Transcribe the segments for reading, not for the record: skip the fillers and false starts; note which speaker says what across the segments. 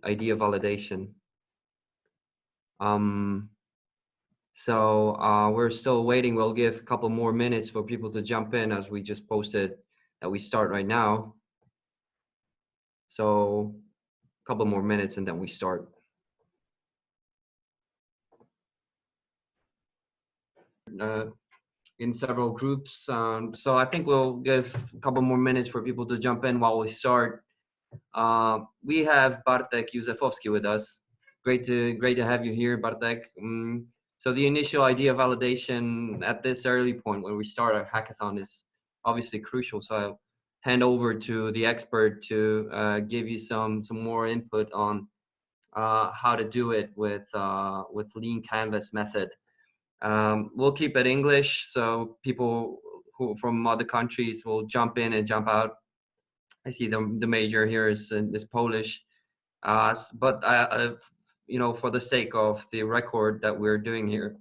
Speaker 1: idea validation. We're still waiting. We'll give a couple more minutes for people to jump in, as we just posted that we start right now. So a couple more minutes and then we start. In several groups. So I think we'll give a couple more minutes for people to jump in while we start. We have Bartosz Jo with us. Great to have you here, Bartek. So the initial idea validation at this early point when we start our hackathon is obviously crucial. So I'll hand over to the expert to give you some more input on how to do it with lean canvas method. We'll keep it English, so people who from other countries will jump in and jump out. I see the major here is Polish, but for the sake of the record that we're doing here,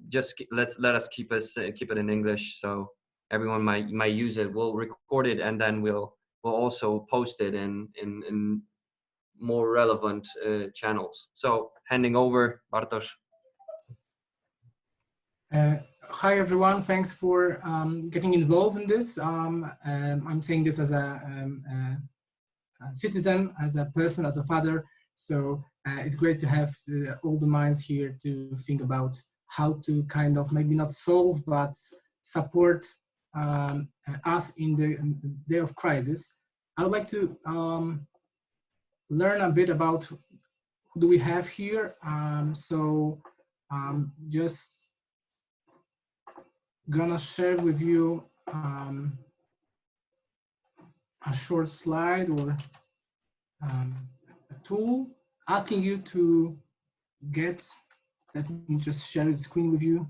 Speaker 1: just let us keep it in English, so everyone might use it. We'll record it and then we'll also post it in more relevant channels. So handing over, Bartosz.
Speaker 2: Hi everyone, thanks for getting involved in this. I'm saying this as a citizen, as a person, as a father. So it's great to have all the minds here to think about how to kind of maybe not solve, but support us in the day of crisis. I would like to learn a bit about who do we have here. Just gonna share with you a short slide or a tool asking you to get, let me just share the screen with you.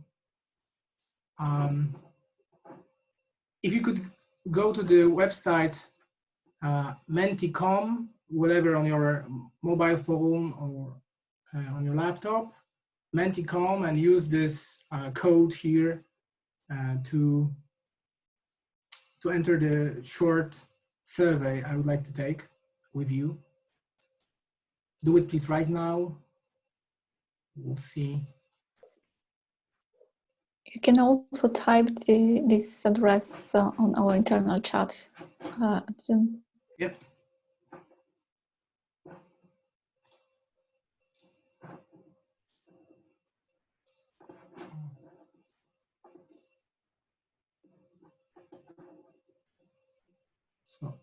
Speaker 2: If you could go to the website menti.com, whatever, on your mobile phone or on your laptop, menti.com, and use this code here to enter the short survey I would like to take with you. Do it please right now. We'll see.
Speaker 3: You can also type this address on our internal chat. Zoom.
Speaker 2: Yep. So.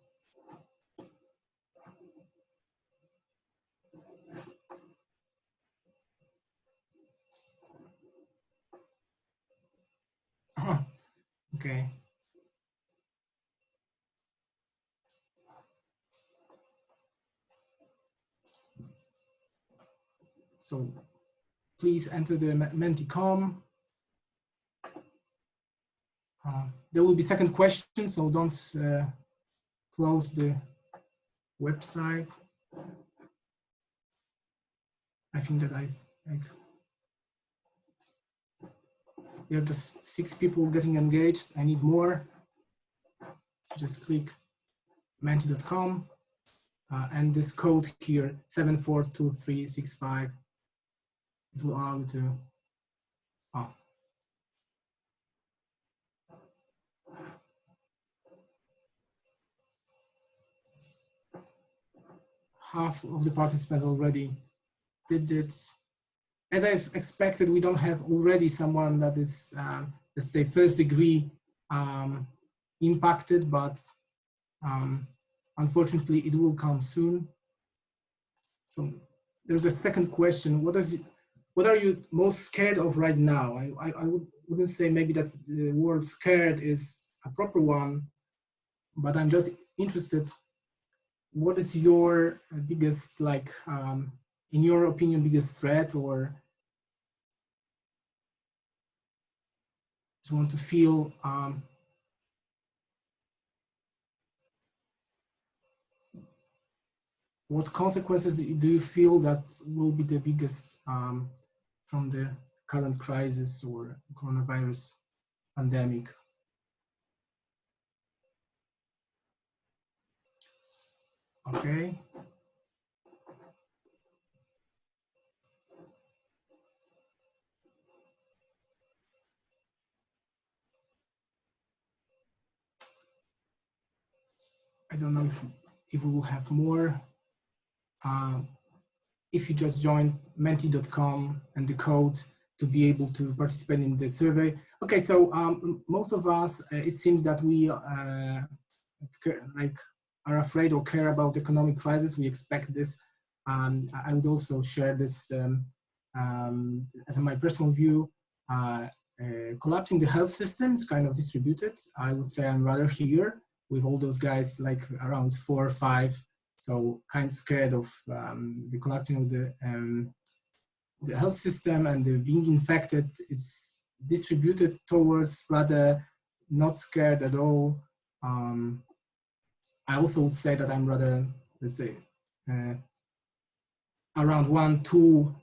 Speaker 2: Okay. So please enter the menti.com. There will be second question, so don't close the website. I think that we have just 6 people getting engaged. I need more. So just click menti.com and this code here, 742365. It will allow you to. Half of the participants already did it. As I've expected, we don't have already someone that is, let's say, first degree impacted, but unfortunately it will come soon. So there's a second question. What are you most scared of right now? I wouldn't say maybe that the word scared is a proper one, but I'm just interested. What is your biggest, like, in your opinion, biggest threat, or just want to feel what consequences do you feel that will be the biggest from the current crisis or coronavirus pandemic? Okay. don't know if we will have more. If you just join menti.com and the code to be able to participate in the survey. Okay, so most of us, it seems that we like are afraid or care about economic crisis. We expect this. I would also share this as my personal view. Collapsing the health system is kind of distributed. I would say I'm rather here with all those guys, like around 4 or 5. So kind of scared of the collapsing of the health system and the being infected. It's distributed towards rather not scared at all. I also would say that I'm rather, let's say, around 1, 2,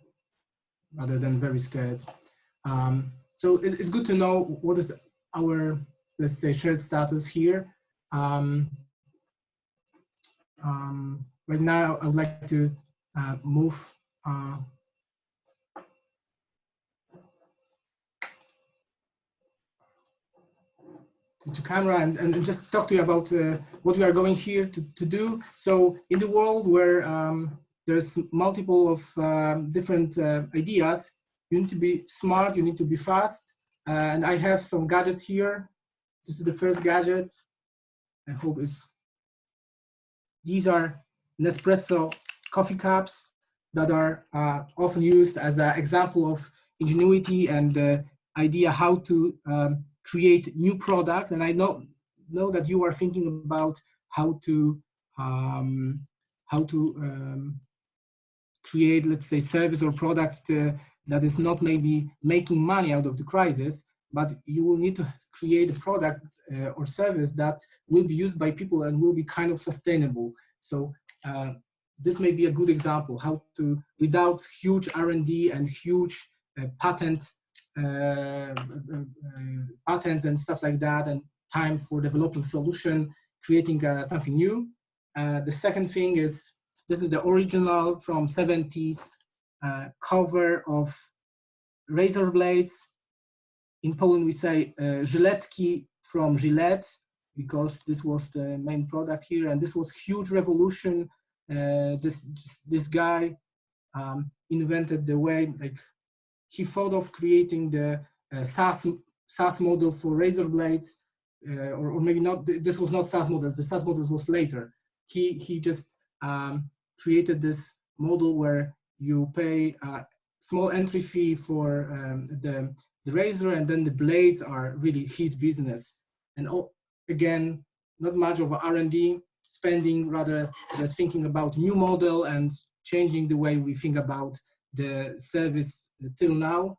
Speaker 2: rather than very scared. So it's good to know what is our, let's say, shared status here. Right now, I would like to move to camera and just talk to you about what we are going here to do. So in the world where there's multiple of different ideas, you need to be smart, you need to be fast. And I have some gadgets here. This is the first gadget. I hope these are Nespresso coffee cups that are often used as an example of ingenuity and the idea how to create new product. And I know that you are thinking about how to create, let's say, service or product that is not maybe making money out of the crisis, but you will need to create a product or service that will be used by people and will be kind of sustainable. So this may be a good example how to, without huge R&D and huge patents and stuff like that, and time for developing solution, creating something new. The second thing is, this is the original from 70s cover of razor blades. In Poland, we say żyletki from Gillette, because this was the main product here, and this was huge revolution. This guy invented the way, like, he thought of creating the SaaS model for razor blades, or maybe not. This was not SaaS models. The SaaS models was later. He just created this model where you pay a small entry fee for the razor, and then the blades are really his business. And again, not much of R&D spending, rather just thinking about new model and changing the way we think about the service till now.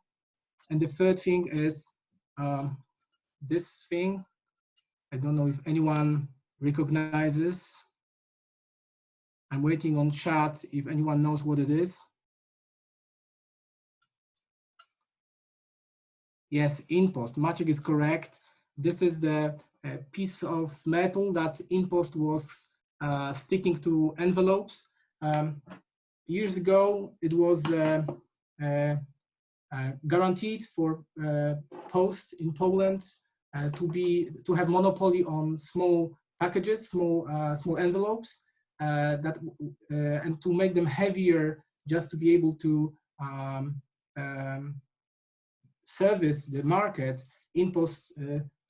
Speaker 2: And the third thing is this thing. I don't know if anyone recognizes. I'm waiting on chat if anyone knows what it is. Yes, InPost. Maciek is correct. This is the piece of metal that InPost was sticking to envelopes. Years ago, it was guaranteed for post in Poland to have monopoly on small packages, small envelopes, and to make them heavier, just to be able to service the market. InPost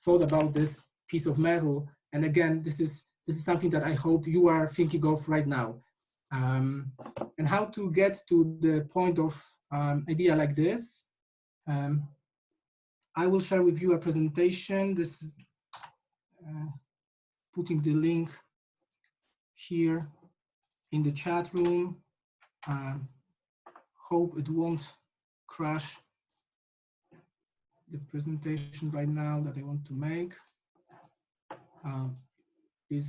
Speaker 2: thought about this piece of metal, and again, this is something that I hope you are thinking of right now. And how to get to the point of idea like this. I will share with you a presentation. This is putting the link here in the chat room. Hope it won't crash the presentation right now that I want to make. Please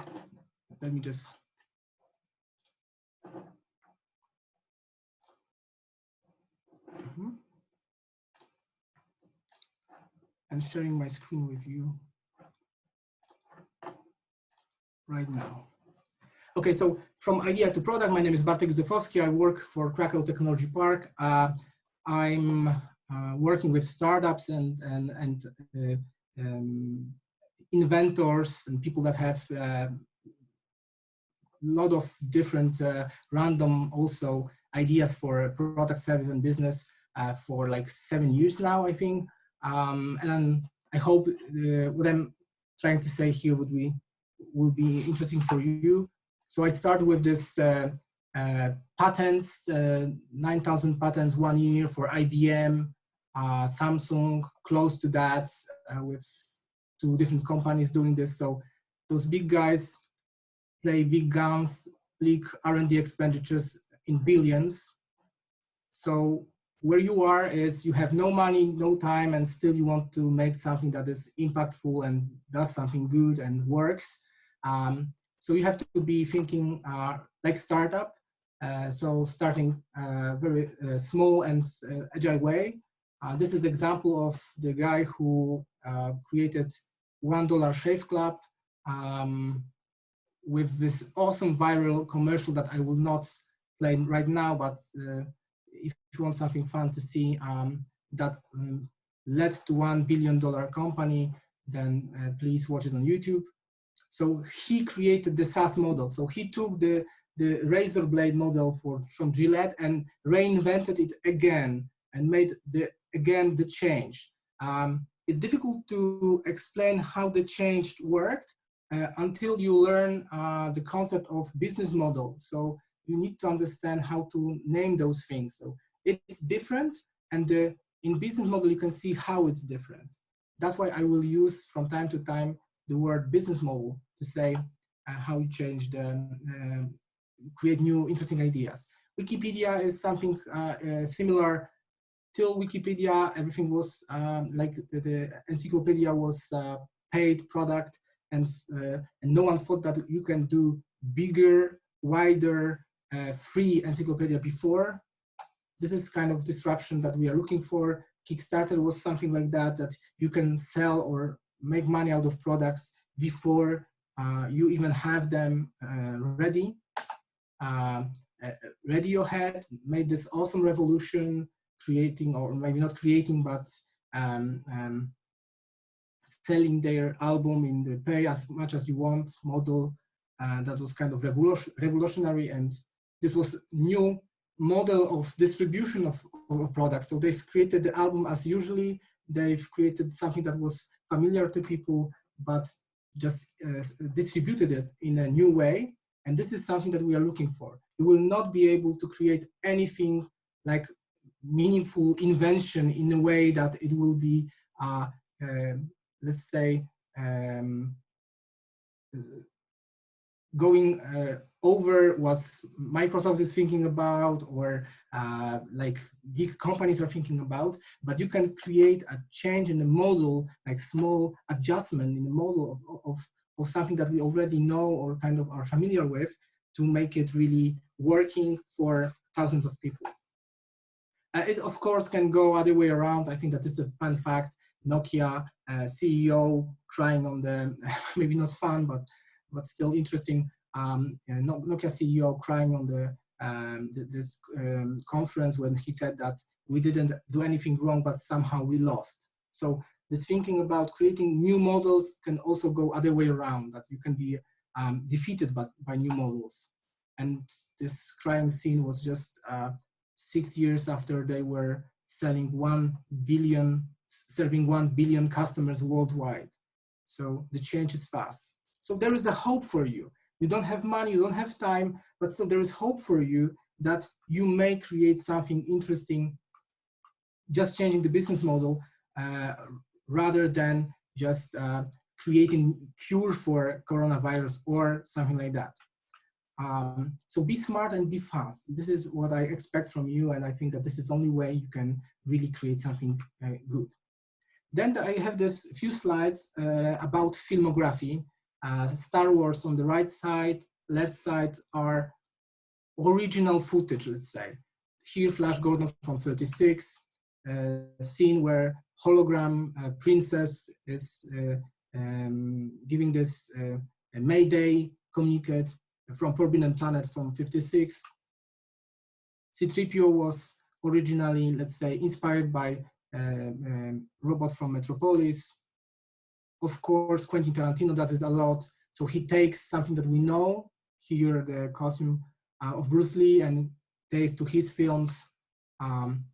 Speaker 2: let me just. And sharing my screen with you right now. Okay, so from idea to product, my name is Bartosz Zefowski. I work for Krakow Technology Park. I'm working with startups and inventors and people that have lot of different random also ideas for product, service, and business for like 7 years now, I think. And then I hope what I'm trying to say here will be interesting for you. So I started with this patents, 9,000 patents 1 year for IBM, Samsung, close to that, with 2 different companies doing this. So those big guys play big guns, big R&D expenditures in billions. So where you are is you have no money, no time, and still you want to make something that is impactful and does something good and works. So you have to be thinking like startup. So starting very small and agile way. This is example of the guy who created $1 Shave Club with this awesome viral commercial that I will not play right now, but if you want something fun to see that led to $1 billion company, then please watch it on YouTube. So he created the SaaS model. So he took the razor blade model from Gillette and reinvented it again and made the change. It's difficult to explain how the change worked until you learn the concept of business model. So you need to understand how to name those things. So it's different, and in business model you can see how it's different. That's why I will use from time to time the word business model to say how you change create new interesting ideas. Wikipedia is something similar. Till Wikipedia, everything was like the encyclopedia was paid product, and no one thought that you can do bigger, wider, free encyclopedia before. This is kind of disruption that we are looking for. Kickstarter was something like that you can sell or make money out of products before you even have them ready. Radiohead made this awesome revolution, creating, or maybe not creating, but selling their album in the pay as much as you want model. That was kind of revolutionary, and this was new model of distribution of products. So they've created the album as usually, they've created something that was familiar to people, but just distributed it in a new way. And this is something that we are looking for. You will not be able to create anything like meaningful invention in a way that it will be, let's say, going over what Microsoft is thinking about, or like big companies are thinking about, but you can create a change in the model, like small adjustment in the model of something that we already know or kind of are familiar with, to make it really working for thousands of people. It of course can go other way around. I think that is a fun fact. Nokia CEO crying on the, maybe not fun, but still interesting. Nokia CEO crying on this conference when he said that we didn't do anything wrong, but somehow we lost. So this thinking about creating new models can also go other way around, that you can be defeated by new models. And this crying scene was just 6 years after they were selling 1 billion, serving 1 billion customers worldwide. So the change is fast. So there is a hope for you. You don't have money, you don't have time, but still there is hope for you that you may create something interesting, just changing the business model rather than just creating cure for coronavirus or something like that. So be smart and be fast. This is what I expect from you, and I think that this is the only way you can really create something good. Then I have this few slides about filmography. Star Wars on the right side, left side are original footage, let's say. Here, Flash Gordon from 36, scene where hologram princess is giving this Mayday communicate from Forbidden Planet from 56. C-3PO was originally, let's say, inspired by robot from Metropolis. Of course, Quentin Tarantino does it a lot. So he takes something that we know here the costume of Bruce Lee and takes to his films. I'm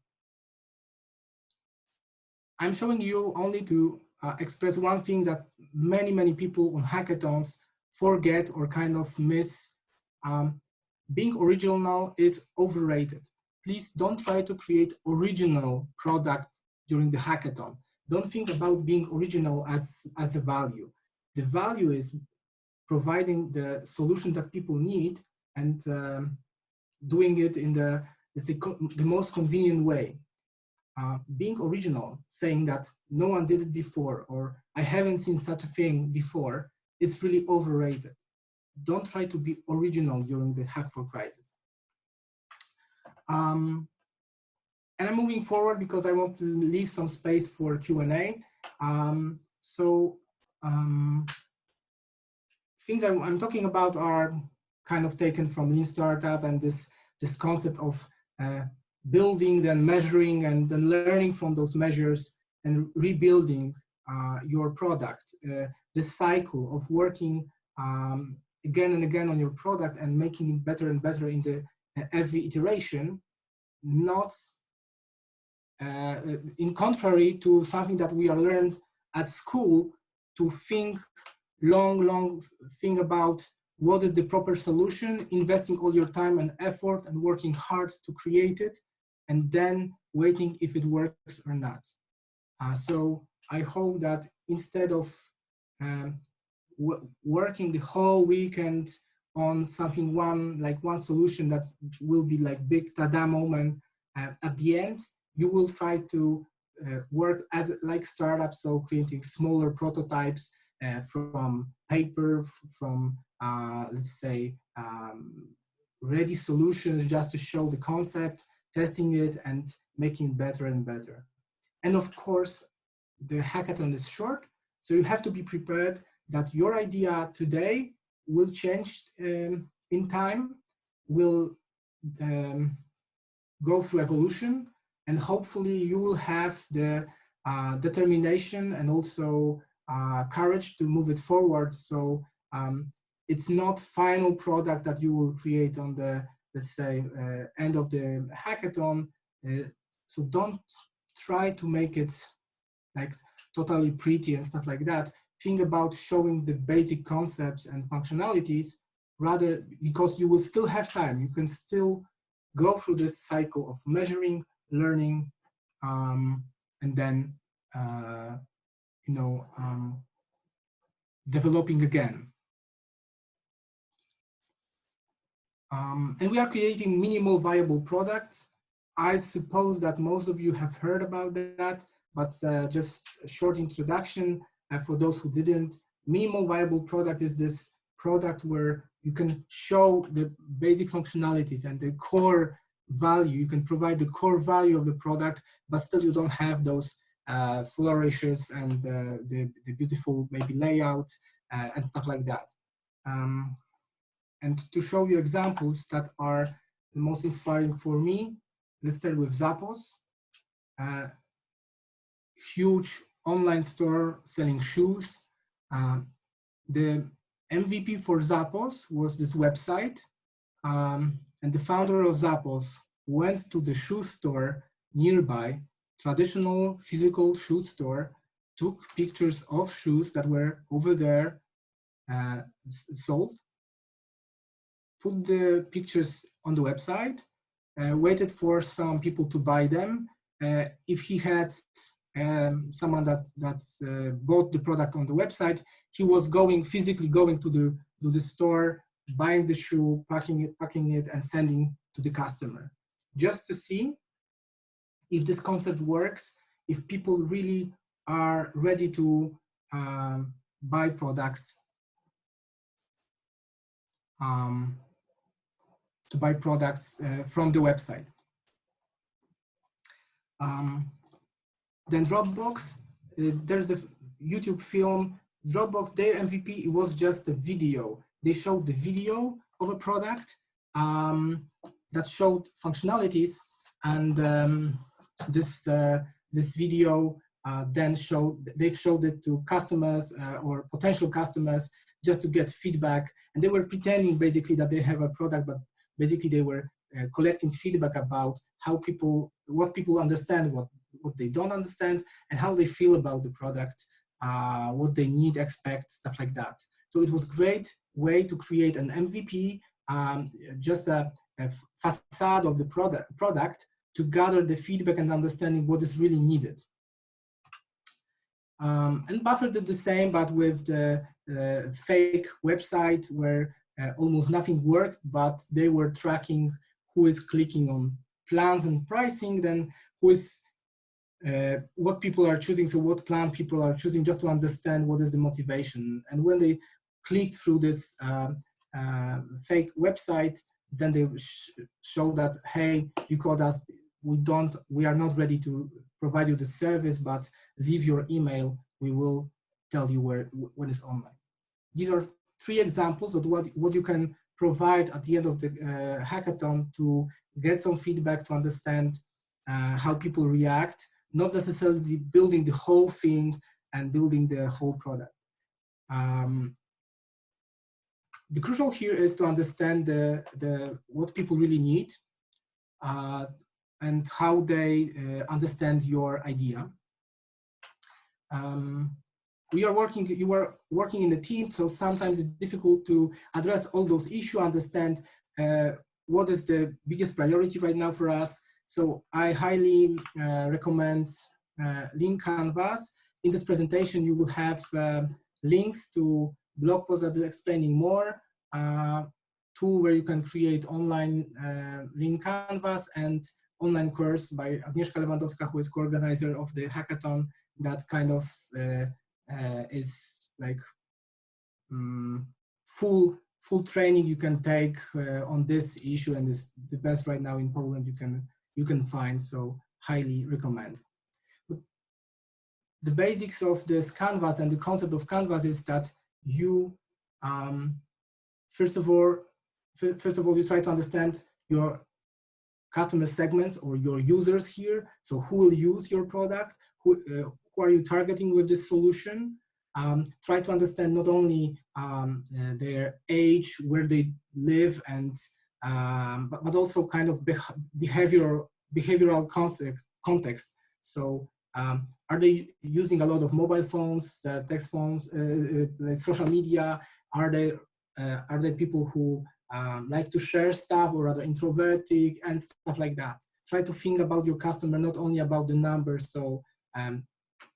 Speaker 2: showing you only to express one thing that many people on hackathons forget or kind of miss. Being original is overrated. Please don't try to create original product during the hackathon. Don't think about being original as a value. The value is providing the solution that people need and doing it in the, let's say, the most convenient way. Being original, saying that no one did it before or I haven't seen such a thing before, is really overrated. Don't try to be original during the HackTheCrisis. And I'm moving forward because I want to leave some space for Q&A. Things I'm talking about are kind of taken from Lean Startup and this concept of building, then measuring, and then learning from those measures and rebuilding your product. This cycle of working again and again on your product and making it better and better in the every iteration, not in contrary to something that we are learned at school, to think long think about what is the proper solution, investing all your time and effort and working hard to create it, and then waiting if it works or not. So I hope that instead of working the whole weekend on something one solution that will be like big tada moment, at the end you will try to work as like startups, so creating smaller prototypes from paper, from let's say ready solutions, just to show the concept, testing it and making it better and better. And of course the hackathon is short, so you have to be prepared that your idea today will change in time, will go through evolution, and hopefully you will have the determination and also courage to move it forward. So it's not final product that you will create on the, let's say, end of the hackathon. So don't try to make it like totally pretty and stuff like that. Think about showing the basic concepts and functionalities, rather, because you will still have time. You can still go through this cycle of measuring, learning, and then developing again. And we are creating minimal viable products. I suppose that most of you have heard about that, but just a short introduction for those who didn't. Minimal viable product is this product where you can show the basic functionalities and the core value. You can provide the core value of the product, but still you don't have those flourishes and the beautiful maybe layout and stuff like that. And to show you examples that are the most inspiring for me, let's start with Zappos. Huge online store selling shoes. The MVP for Zappos was this website, and the founder of Zappos went to the shoe store nearby, traditional physical shoe store, took pictures of shoes that were over there sold, put the pictures on the website, waited for some people to buy them. If he had someone that bought the product on the website, he was physically going to the store, buying the shoe, packing it, and sending to the customer, just to see if this concept works, if people really are ready to buy products, from the website. Then Dropbox, there's a YouTube film. Dropbox, their MVP, it was just a video. They showed the video of a product that showed functionalities, and this video then showed it to customers or potential customers just to get feedback. And they were pretending basically that they have a product, but basically they were collecting feedback about how what people understand, what they don't understand, and how they feel about the product, what they need, expect, stuff like that. So it was a great way to create an MVP, just a facade of the product to gather the feedback and understanding what is really needed. And Buffer did the same, but with the fake website where almost nothing worked, but they were tracking who is clicking on plans and pricing, then who is what people are choosing, so what plan people are choosing, just to understand what is the motivation. And when they clicked through this fake website, then they show that, hey, you called us, we are not ready to provide you the service, but leave your email, we will tell you when it's online. These are 3 examples of what you can provide at the end of the hackathon to get some feedback, to understand how people react, not necessarily building the whole thing and building the whole product. The crucial here is to understand what people really need and how they understand your idea. You are working in a team, so sometimes it's difficult to address all those issues, understand what is the biggest priority right now for us. So I highly recommend Lean Canvas. In this presentation, you will have links to blog posts that are explaining more, tool where you can create online Lean Canvas, and online course by Agnieszka Lewandowska, who is co-organizer of the hackathon, that kind of is like full training you can take on this issue, and is the best right now in Poland you can find, so highly recommend. But the basics of this Canvas and the concept of Canvas is that you first of all you try to understand your customer segments or your users here. So who will use your product? Who are you targeting with this solution? Try to understand not only their age, where they live, and but also kind of behavioral context. So are they using a lot of mobile phones, text phones, social media? Are they people who like to share stuff, or rather introverted and stuff like that? Try to think about your customer, not only about the numbers. So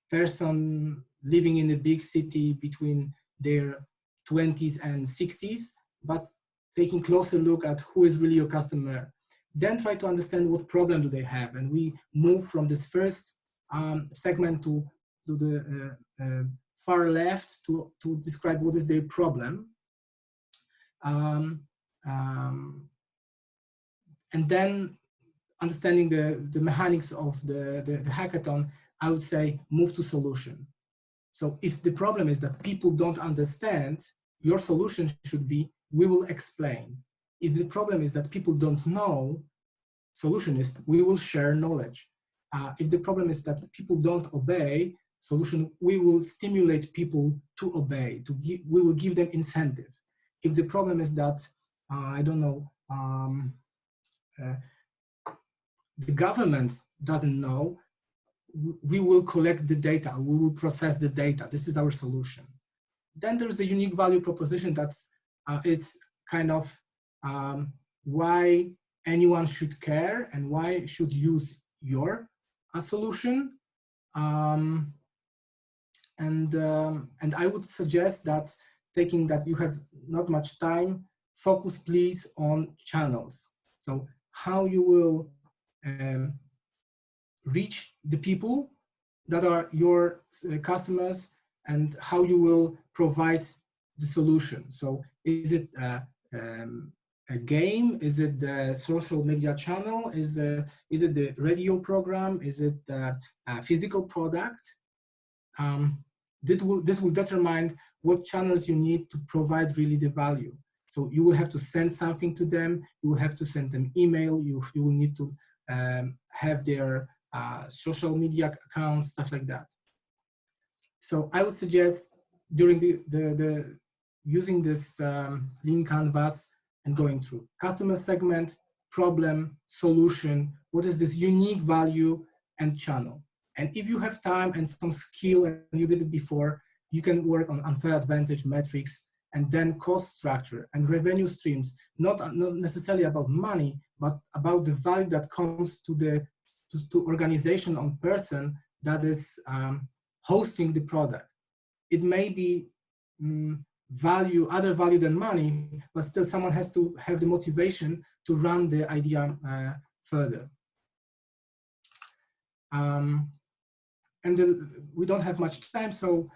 Speaker 2: person living in a big city between their 20s and 60s, but taking closer look at who is really your customer. Then try to understand what problem do they have. And we move from this first segment to the far left to describe what is their problem. And then understanding the mechanics of the hackathon, I would say move to solution. So if the problem is that people don't understand, your solution should be, we will explain. If the problem is that people don't know, solution is, we will share knowledge. If the problem is that people don't obey, solution, we will stimulate people to obey, we will give them incentive. If the problem is that, I don't know, the government doesn't know, we will collect the data, we will process the data. This is our solution. Then there's a unique value proposition that is kind of why anyone should care and why should use your solution. And I would suggest that, taking that you have not much time, focus please on channels. So how you will reach the people that are your customers, and how you will provide the solution. So is it a game? Is it the social media channel? Is it the radio program? Is it a physical product? This will determine what channels you need to provide really the value. So you will have to send something to them. You will have to send them email. You will need to have their social media accounts, stuff like that. So I would suggest during the using this lean canvas and going through customer segment, problem, solution, what is this unique value, and channel. And if you have time and some skill and you did it before, you can work on unfair advantage metrics, and then cost structure and revenue streams, not necessarily about money, but about the value that comes to the to organization on person that is hosting the product. It may be other value than money, but still someone has to have the motivation to run the idea further. We don't have much time, so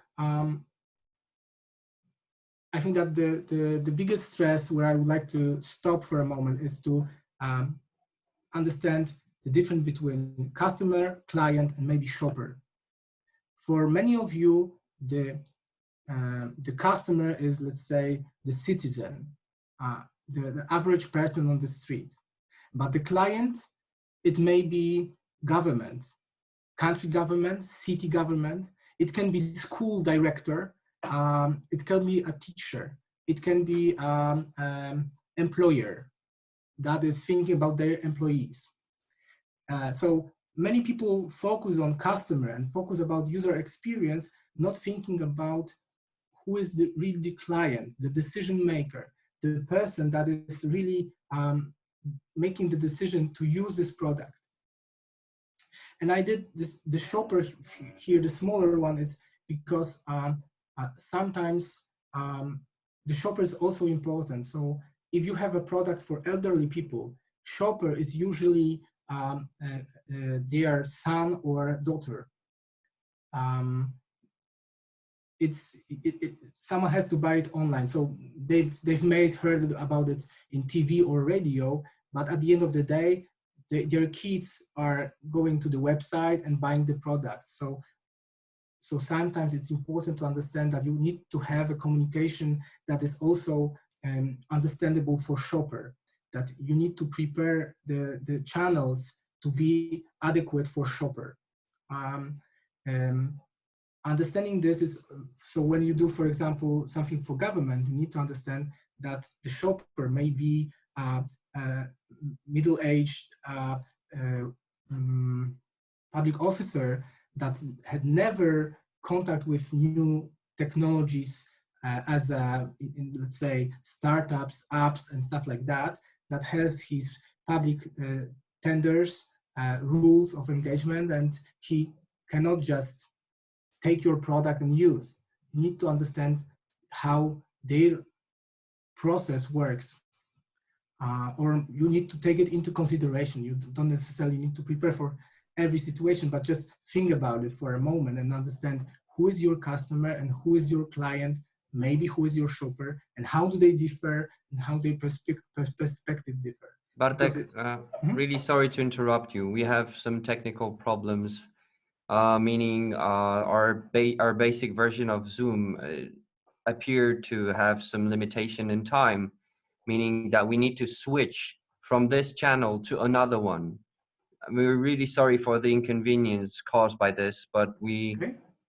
Speaker 2: I think that the biggest stress where I would like to stop for a moment is to understand the difference between customer, client, and maybe shopper. For many of you, the customer is, let's say, the citizen, the average person on the street. But the client, it may be government, country government, city government. It can be school director. It can be a teacher. It can be employer that is thinking about their employees. So many people focus on customer and focus about user experience, not thinking about who is the real client, the decision maker, the person that is really making the decision to use this product. And I did this, the shopper here, the smaller one, is because sometimes the shopper is also important. So if you have a product for elderly people, shopper is usually their son or daughter. Someone has to buy it online. So they've heard about it in TV or radio, but at the end of the day, their kids are going to the website and buying the products. So sometimes it's important to understand that you need to have a communication that is also understandable for shopper, that you need to prepare the channels to be adequate for shopper. Understanding this is, so when you do, for example, something for government, you need to understand that the shopper may be middle-aged public officer that had never contact with new technologies as let's say startups, apps, and stuff like that, that has his public tenders, rules of engagement, and he cannot just take your product and use. You need to understand how their process works. Or you need to take it into consideration. You don't necessarily need to prepare for every situation, but just think about it for a moment and understand who is your customer and who is your client, maybe who is your shopper, and how do they differ and how their perspective differ.
Speaker 1: Bartek, really sorry to interrupt you. We have some technical problems, meaning our basic version of Zoom appeared to have some limitation in time, meaning that we need to switch from this channel to another one. We're really sorry for the inconvenience caused by this, but we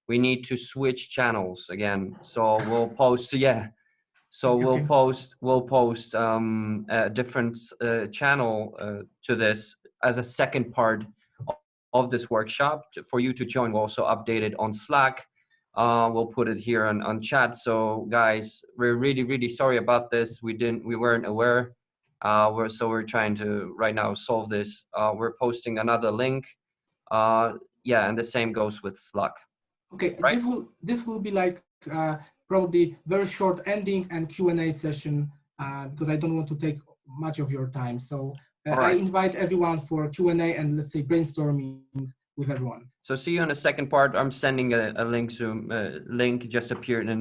Speaker 1: need to switch channels again. So we'll post, So we'll post a different channel to this as a second part of this workshop for you to join. We'll also update it on Slack. We'll put it here on chat. So guys, we're really sorry about this. We weren't aware. We're trying to right now solve this. We're posting another link. And the same goes with Slack.
Speaker 2: Okay,
Speaker 1: right?
Speaker 2: This will be like probably very short ending and Q&A session because I don't want to take much of your time. So I invite everyone for Q&A and let's say brainstorming with everyone.
Speaker 1: So see you in the second part. I'm sending a link. Zoom link just appeared in